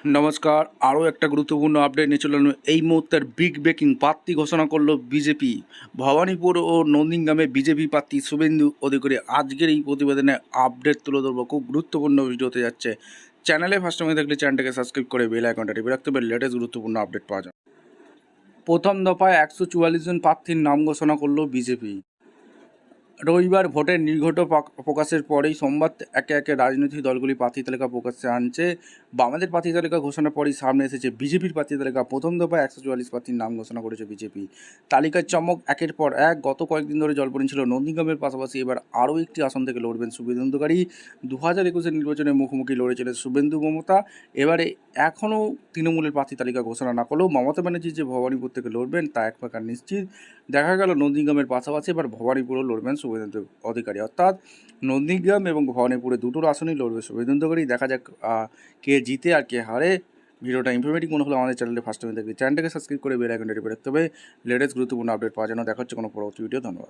নমস্কার, আরও একটা গুরুত্বপূর্ণ আপডেট নিয়ে চলে এলাম। এই মুহূর্তের বিগ ব্রেকিং প্রার্থী ঘোষণা করলো বিজেপি। ভবানীপুর ও নন্দীগ্রামে বিজেপি প্রার্থী শুভেন্দু অধিকারী। আজকের এই প্রতিবেদনে আপডেট তুলে ধরবো, খুব গুরুত্বপূর্ণ ভিডিও হতে যাচ্ছে। চ্যানেলে ফার্স্ট টাইম থাকলে চ্যানেলটাকে সাবস্ক্রাইব করে বেল আইকনটা টিপে রাখতে হবে, লেটেস্ট গুরুত্বপূর্ণ আপডেট পাওয়া যায়। প্রথম দফায় 144 জন প্রার্থীর নাম ঘোষণা করলো বিজেপি। রবিবার ভোটের নির্ঘণ্ট প্রকাশের পরেই সোমবার একে একে রাজনৈতিক দলগুলি প্রার্থী তালিকা প্রকাশ্যে আনছে। বামেদের প্রার্থী তালিকা ঘোষণার পরেই সামনে এসেছে বিজেপির প্রার্থী তালিকা। প্রথম দফায় 144 প্রার্থীর নাম ঘোষণা করেছে বিজেপি। তালিকার চমক একের পর এক। গত কয়েকদিন ধরে জল্পনা ছিল নন্দীগ্রামের পাশাপাশি এবার আরও একটি আসন থেকে লড়বেন শুভেন্দু অধিকারী। 2021 নির্বাচনে মুখোমুখি লড়েছিলেন শুভেন্দু মমতা। এবারে এখনও তৃণমূলের প্রার্থী তালিকা ঘোষণা না করলেও মমতা ব্যানার্জি যে ভবানীপুর থেকে লড়বেন তা এক প্রকার নিশ্চিত। দেখা গেল নন্দীগ্রামের পাশাপাশি এবার ভবানীপুরও লড়বেন শুভেন্দু অধিকারী। অর্থাৎ নন্দীগ্রাম এবং ভবানীপুরে দুটোর আসনই লড়বে শুভেন্দু অধিকারী। দেখা যাক কে জিতে আর কে হারে। ভিডিওটা ইনফরমেটিভ মনে হলে আমাদের চ্যানেলে ফার্স্ট টাইম দেখবে চ্যানেলটাকে সাবস্ক্রাইব করে বেল আইকনটা টিপে রাখতে হবে, লেটেস্ট গুরুত্বপূর্ণ আপডেট পাওয়ার জন্য। দেখা হচ্ছে কোনো পরবর্তী ভিডিও। ধন্যবাদ।